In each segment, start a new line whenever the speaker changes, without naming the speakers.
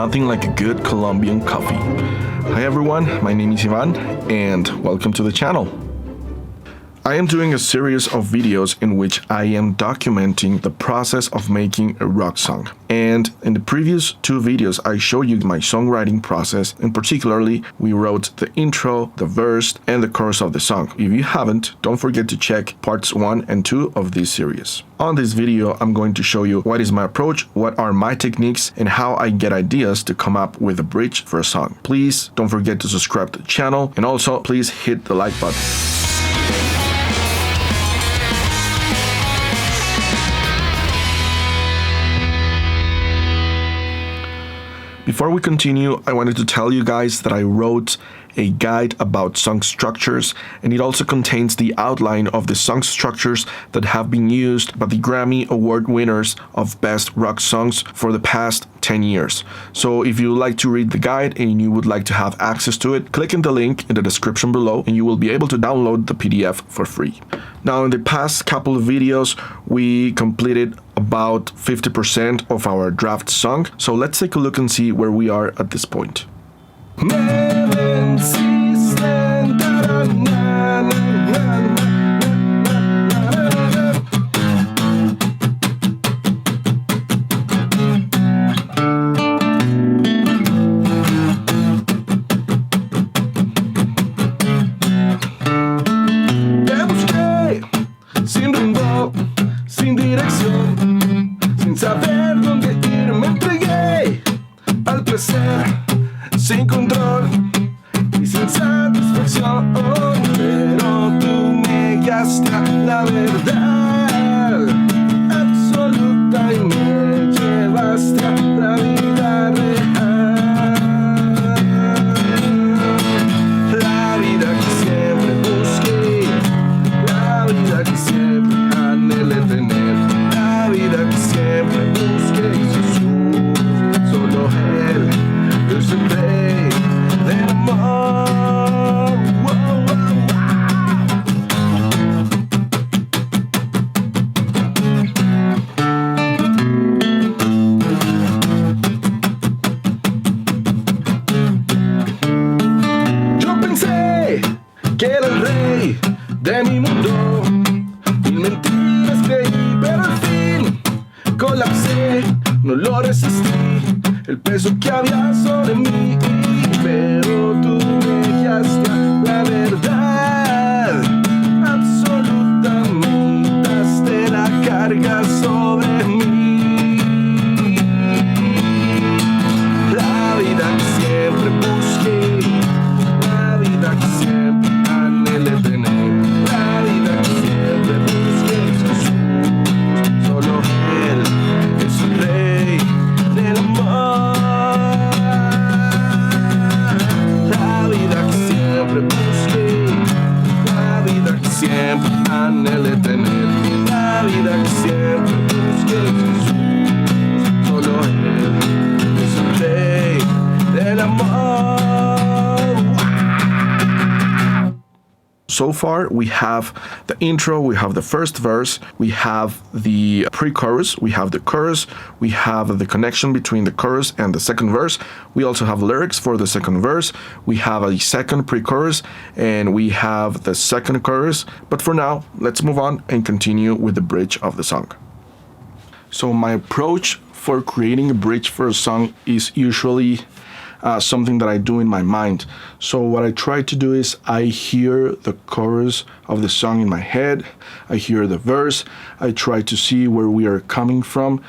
nothing like a good Colombian coffee. Hi everyone, my name is Ivan and welcome to the channel. I am doing a series of videos in which I am documenting the process of making a rock song. And in the previous two videos, I showed you my songwriting process, and particularly we wrote the intro, the verse, and the chorus of the song. If you haven't, don't forget to check parts 1 and 2 of this series. On this video, I'm going to show you what is my approach, what are my techniques, and how I get ideas to come up with a bridge for a song. Please don't forget to subscribe to the channel, and also please hit the like button. Before we continue, I wanted to tell you guys that I wrote a guide about song structures, and it also contains the outline of the song structures that have been used by the Grammy Award winners of Best Rock Songs for the past 10 years. So if you would like to read the guide and you would like to have access to it, click in the link in the description below and you will be able to download the PDF for free. Now, in the past couple of videos, we completed about 50% of our draft song. So let's take a look and see where we are at this point.
Sin rumbo, sin dirección, sin saber dónde ir, me entregué al placer, sin control y sin satisfacción. Pero tú me guiaste a la verdad absoluta y me llevaste a la vida real. La vida que siempre busqué, la vida que siempre anhelé tener, la vida que siempre busqué, Jesús, solo Él es el Rey del amor. Yo pensé que era el rey de mi mundo, mil mentiras creí, pero al fin colapsé, no lo resistí, el peso que había sobre mí, pero tú me guiaste a la verdad absoluta, quitaste la carga sobre mí. La vida que siempre busqué, la vida que siempre anhelé tener, la vida que siempre busqué, Jesús, solo Él es el Rey del amor. La vida que siempre busqué, la vida que siempre anhelé tener, la vida que siempre busqué, Jesús, solo Él es el Rey del amor.
So far, we have the intro, we have the first verse, we have the pre-chorus, we have the chorus, we have the connection between the chorus and the second verse. We also have lyrics for the second verse, we have a second pre-chorus, and we have the second chorus. But for now, let's move on and continue with the bridge of the song. So my approach for creating a bridge for a song is usually something that I do in my mind. So what I try to do is I hear the chorus of the song in my head, I hear the verse, I try to see where we are coming from,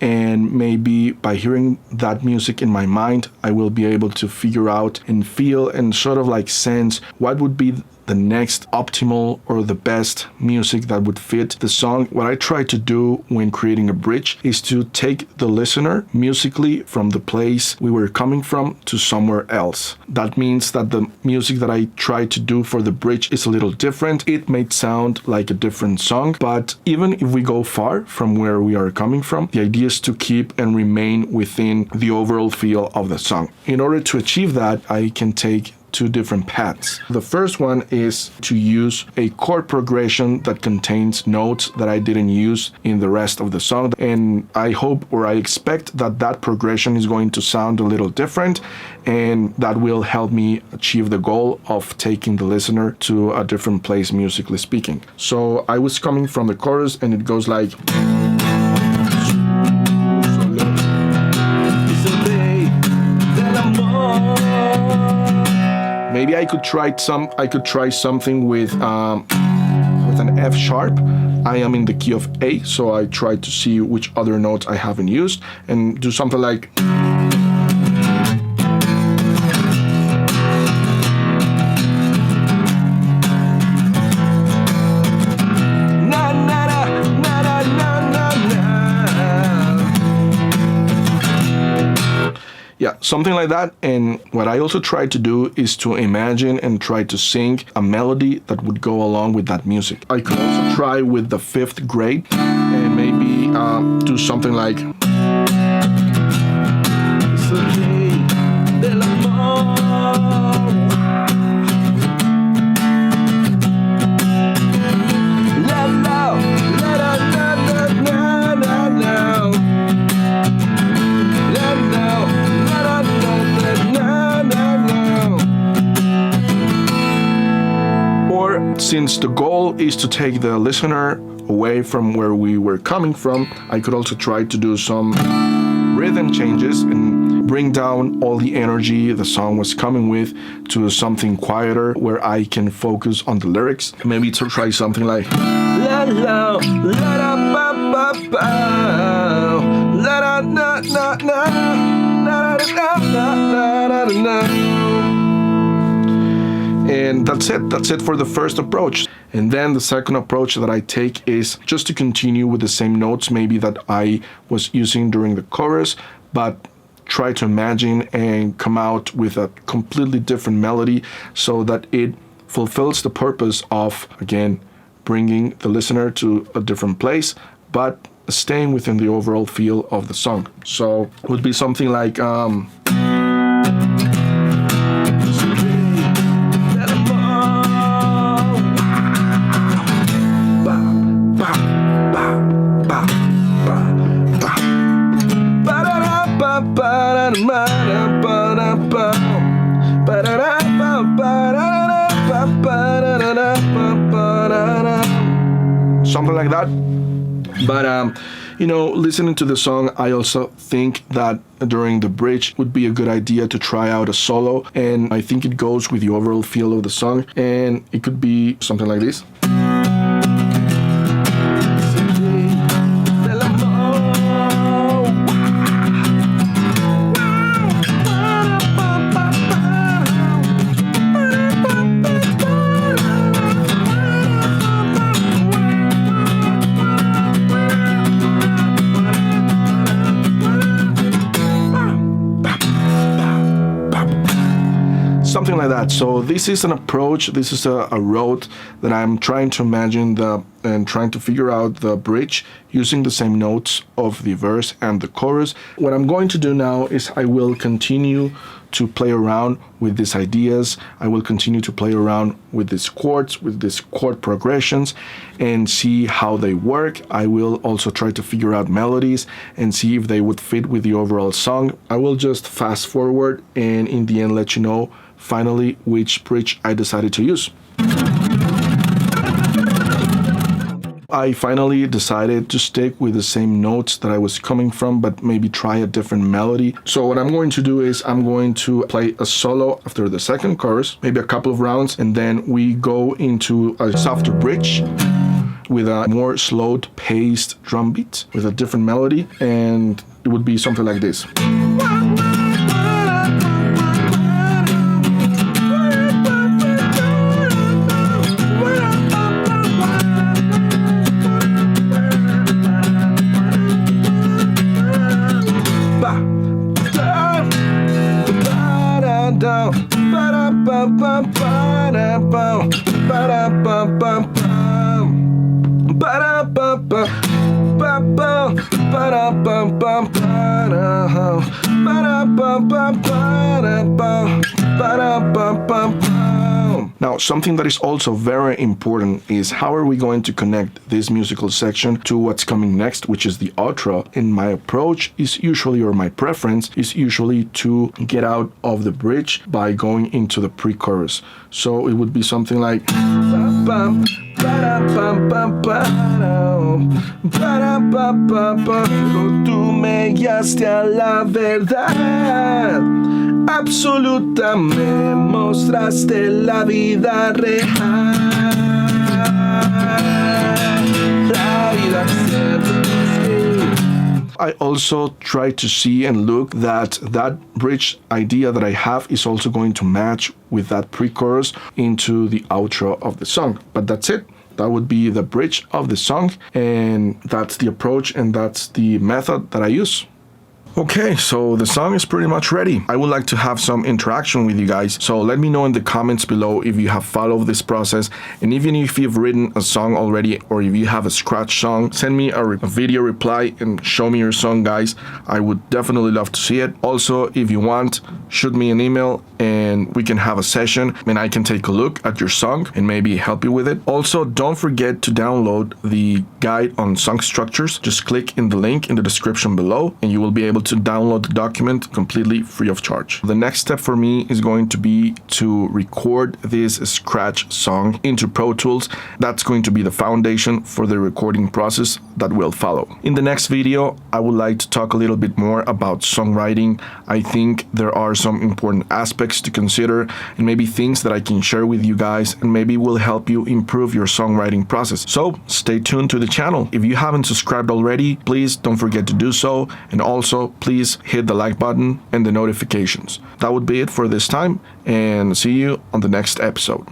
and maybe by hearing that music in my mind, I will be able to figure out and feel and sort of like sense what would be the next optimal or the best music that would fit the song. What I try to do when creating a bridge is to take the listener musically from the place we were coming from to somewhere else. That means that the music that I try to do for the bridge is a little different. It may sound like a different song, but even if we go far from where we are coming from, the idea is to keep and remain within the overall feel of the song. In order to achieve that, I can take two different paths. The first one is to use a chord progression that contains notes that I didn't use in the rest of the song, and I hope or I expect that that progression is going to sound a little different, and that will help me achieve the goal of taking the listener to a different place musically speaking. So I was coming from the chorus and it goes like, maybe I could try something with an F sharp. I am in the key of A, so I try to see which other notes I haven't used and do something like, yeah, something like that. And what I also try to do is to imagine and try to sing a melody that would go along with that music. I could also try with the fifth grade and maybe do something like, since the goal is to take the listener away from where we were coming from, I could also try to do some rhythm changes and bring down all the energy the song was coming with to something quieter where I can focus on the lyrics. Maybe to try something like, la la la da ba ba ba, la da na na na na na na na na. And that's it for the first approach. And then the second approach that I take is just to continue with the same notes maybe that I was using during the chorus, but try to imagine and come out with a completely different melody so that it fulfills the purpose of, again, bringing the listener to a different place, but staying within the overall feel of the song. So it would be something like, something like that. But listening to the song, I also think that during the bridge would be a good idea to try out a solo, and I think it goes with the overall feel of the song, and it could be something like this. Something like that. So this is an approach, this is a road that I'm trying to imagine and trying to figure out the bridge using the same notes of the verse and the chorus. What I'm going to do now is I will continue to play around with these ideas. I will continue to play around with these chords, with these chord progressions, and see how they work. I will also try to figure out melodies and see if they would fit with the overall song. I will just fast forward and in the end let you know finally which bridge I decided to use. I finally decided to stick with the same notes that I was coming from, but maybe try a different melody. So what I'm going to do is I'm going to play a solo after the second chorus, maybe a couple of rounds, and then we go into a softer bridge with a more slowed paced drum beat with a different melody, and it would be something like this. Now, something that is also very important is how are we going to connect this musical section to what's coming next, which is the outro. And my approach is usually, or my preference is usually to get out of the bridge by going into the pre-chorus. So it would be something like tú me guiaste a la verdad absoluta, me mostraste la vida real, la vida I also try to see and look that that bridge idea that I have is also going to match with that pre-chorus into the outro of the song. But that's it. That would be the bridge of the song, and that's the approach and that's the method that I use. Okay, so the song is pretty much ready. I would like to have some interaction with you guys, so let me know in the comments below if you have followed this process, and even if you've written a song already or if you have a scratch song, send me a video reply and show me your song, guys. I would definitely love to see it. Also, if you want, shoot me an email and we can have a session and I can take a look at your song and maybe help you with it. Also, don't forget to download the guide on song structures. Just click in the link in the description below and you will be able to download the document completely free of charge. The next step for me is going to be to record this scratch song into Pro Tools. That's going to be the foundation for the recording process that will follow. In the next video, I would like to talk a little bit more about songwriting. I think there are some important aspects to consider and maybe things that I can share with you guys and maybe will help you improve your songwriting process. So stay tuned to the channel. If you haven't subscribed already, please don't forget to do so, and also please hit the like button and the notifications. That would be it for this time, and see you on the next episode.